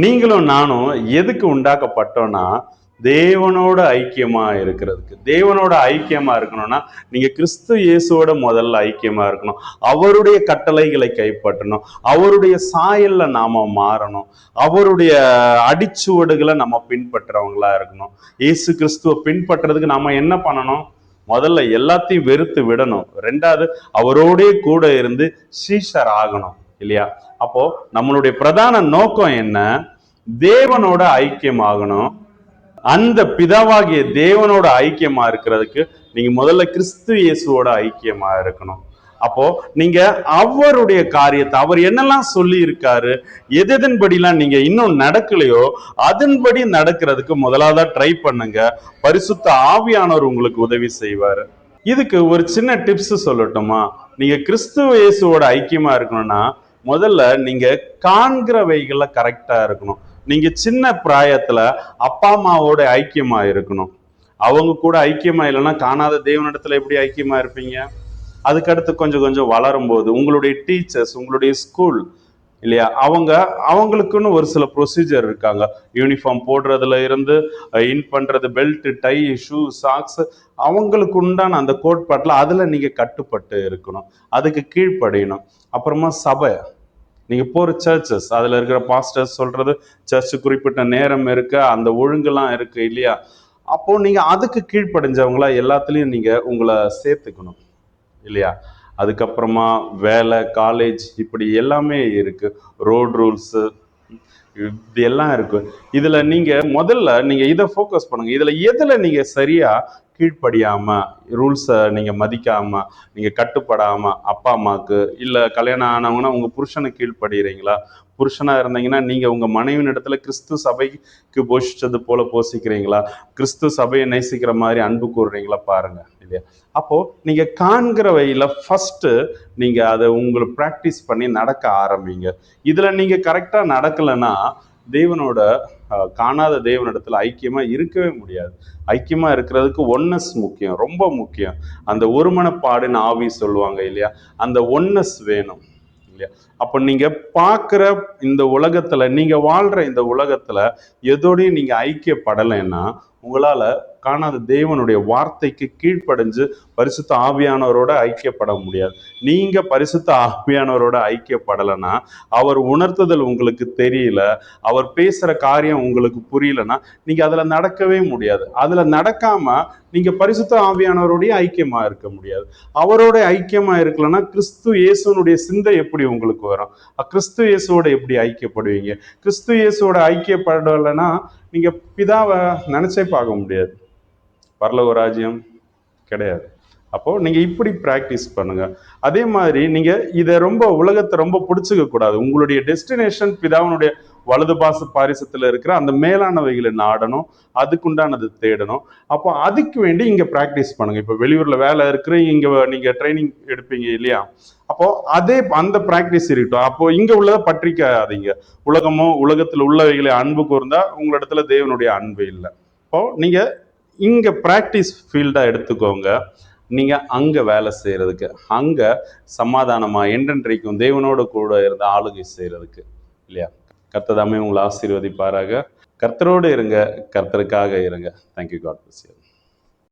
நீங்களும் நானும் எதுக்கு உண்டாக்கப்பட்டோம்னா தேவனோட ஐக்கியமா இருக்கிறதுக்கு. தேவனோட ஐக்கியமா இருக்கணும்னா நீங்க கிறிஸ்து இயேசுவோட முதல்ல ஐக்கியமா இருக்கணும். அவருடைய கட்டளைகளை கைப்பற்றணும். அவருடைய சாயல்ல நாம மாறணும். அவருடைய அடிச்சுவடுகளை நம்ம பின்பற்றுறவங்களா இருக்கணும். இயேசு கிறிஸ்துவ பின்பற்றுறதுக்கு நாம என்ன பண்ணணும்? முதல்ல எல்லாத்தையும் வெறுத்து விடணும். ரெண்டாவது அவரோடே கூட இருந்து சீஷர் ஆகணும் இல்லையா? அப்போ நம்மளுடைய பிரதான நோக்கம் என்ன? தேவனோட ஐக்கியம் ஆகணும். அந்த பிதாவாகிய தேவனோட ஐக்கியமா இருக்கிறதுக்கு நீங்க முதல்ல கிறிஸ்து இயேசுவோட ஐக்கியமா இருக்கணும். அப்போ நீங்க அவருடைய காரியத்தை, அவர் என்னெல்லாம் சொல்லி இருக்காரு, எதன்படிலாம் நீங்க இன்னும் நடக்கலையோ அதன்படி நடக்கிறதுக்கு முதலாவதா ட்ரை பண்ணுங்க. பரிசுத்த ஆவியானவர் உங்களுக்கு உதவி செய்வாரு. இதுக்கு ஒரு சின்ன டிப்ஸ் சொல்லட்டுமா? நீங்க கிறிஸ்துவ இயேசுவோட ஐக்கியமா இருக்கணும்னா முதல்ல நீங்க காண்கிறவைகள்ல கரெக்டா இருக்கணும். நீங்க சின்ன பிராயத்துல அப்பா அம்மாவோட ஐக்கியமா இருக்கணும். அவங்க கூட ஐக்கியமா இல்லைன்னா காணாத தேவனிடத்துல எப்படி ஐக்கியமா இருப்பீங்க? அதுக்கடுத்து கொஞ்சம் கொஞ்சம் வளரும் போது உங்களுடைய டீச்சர்ஸ், உங்களுடைய ஸ்கூல் இல்லையா, அவங்களுக்குன்னு ஒரு சில ப்ரொசீஜர் இருக்காங்க. யூனிஃபார்ம் போடுறதுல இருந்து இன் பண்றது, பெல்ட், டை, ஷூ, சாக்ஸ், அவங்களுக்கு உண்டான அந்த கோட்பாட்டில் அதுல நீங்க கட்டுப்பட்டு இருக்கணும். அதுக்கு கீழ்ப்படியணும். அப்புறமா சபை, நீங்க போற சர்ச்சஸ், அதுல இருக்கிற பாஸ்டர்ஸ் சொல்றது, சர்ச்சு குறிப்பிட்ட நேரம் இருக்கு, அந்த ஒழுங்குலாம் இருக்கு இல்லையா? அப்போ நீங்க அதுக்கு கீழ்ப்படிஞ்சவங்களா எல்லாத்துலயும் நீங்க உங்களை சேர்த்துக்கணும் இல்லையா? அதுக்கப்புறமா வேலை, காலேஜ், இப்படி எல்லாமே இருக்கு. ரோட் ரூல்ஸ், இது எல்லாம் இருக்கு. இதுல நீங்க முதல்ல நீங்க இதை ஃபோக்கஸ் பண்ணுங்க. இதுல எதுல நீங்க சரியா கீழ்ப்படியாம, ரூல்ஸை நீங்க மதிக்காம, நீங்க கட்டுப்படாம, அப்பா அம்மாவுக்கு இல்ல கல்யாணம் ஆனவங்கன்னா உங்க புருஷனுக்கு கீழ்ப்படுகிறீங்களா? புருஷனா இருந்தீங்கன்னா நீங்க உங்க மனைவின் இடத்துல கிறிஸ்து சபைக்கு போஷிச்சது போல போஷிக்கிறீங்களா? கிறிஸ்து சபையை நேசிக்கிற மாதிரி அன்பு கூறுறீங்களா பாருங்க இல்லையா? அப்போ நீங்க காண்கிறவையில ஃபர்ஸ்ட் நீங்க அதை உங்களுக்கு ப்ராக்டிஸ் பண்ணி நடக்க ஆரம்பிங்க. இதுல நீங்க கரெக்டா நடக்கலைன்னா தேவனோட காணாத தேவனிடத்துல ஐக்கியமா இருக்கவே முடியாது. ஐக்கியமா இருக்கிறதுக்கு ஒன்னஸ் முக்கியம், ரொம்ப முக்கியம். அந்த ஒருமனப்பாடுன்னு ஆவி சொல்லுவாங்க இல்லையா? அந்த ஒன்னஸ் வேணும் இல்லையா? அப்ப நீங்க பார்க்குற இந்த உலகத்துல, நீங்க வாழ்ற இந்த உலகத்துல எதோடையும் நீங்க ஐக்கியப்படலைன்னா உங்களால காணாத தேவனுடைய வார்த்தைக்கு கீழ்ப்படைஞ்சு பரிசுத்த ஆவியானவரோட ஐக்கியப்பட முடியாது. நீங்க பரிசுத்த ஆவியானவரோட ஐக்கியப்படலைன்னா, அவர் உணர்த்துதல் உங்களுக்கு தெரியல, அவர் பேசுற காரியம் உங்களுக்கு புரியலன்னா நீங்க அதுல நடக்கவே முடியாது. அதுல நடக்காம நீங்க பரிசுத்த ஆவியானவருடைய ஐக்கியமா இருக்க முடியாது. அவரோட ஐக்கியமா இருக்கலன்னா கிறிஸ்து இயேசுனுடைய சிந்தை எப்படி உங்களுக்கு வரும்? கிறிஸ்து இயேசுவோட எப்படி ஐக்கியப்படுவீங்க? கிறிஸ்து இயேசுவோட ஐக்கியப்படலைன்னா நீங்க பிதாவை நினைச்சே பார்க்க முடியாது. பரலோக ராஜ்யம் கிடையாது. அப்போ நீங்க இப்படி பிராக்டிஸ் பண்ணுங்க. அதே மாதிரி நீங்க இதை ரொம்ப உலகத்தை ரொம்ப பிடிச்சிக்க கூடாது. உங்களுடைய டெஸ்டினேஷன் பிதாவினுடைய வலது பாரிசத்துல இருக்கிற அந்த மேலானவைகளை நாடணும், அதுக்குண்டானது தேடணும். அப்போ அதுக்கு வேண்டி இங்க பிராக்டிஸ் பண்ணுங்க. இப்போ வெளியூர்ல வேலை இருக்கிற இங்க நீங்க ட்ரைனிங் எடுப்பீங்க இல்லையா? அப்போ அதே அந்த பிராக்டிஸ் இருக்கட்டும். அப்போ இங்க உள்ளதை பற்றிக்காதீங்க. உலகத்தில் உள்ளவைகளை அன்பு கூர்ந்தா உங்களிடத்துல தேவனுடைய அன்பு இல்லை. அப்போ நீங்க இங்க பிராக்டிஸ் ஃபீல்டா எடுத்துக்கோங்க. நீங்க அங்க வேலை செய்யறதுக்கு, அங்க சமாதானமா என்றென்றைக்கும் தேவனோட கூட இருந்து ஆளுகை செய்யறதுக்கு இல்லையா? கர்த்தர் தாமே உங்களை ஆசீர்வதிப்பாராக. கர்த்தரோடு இருங்க, கர்த்தருக்காக இருங்க. தேங்க்யூ. God bless you.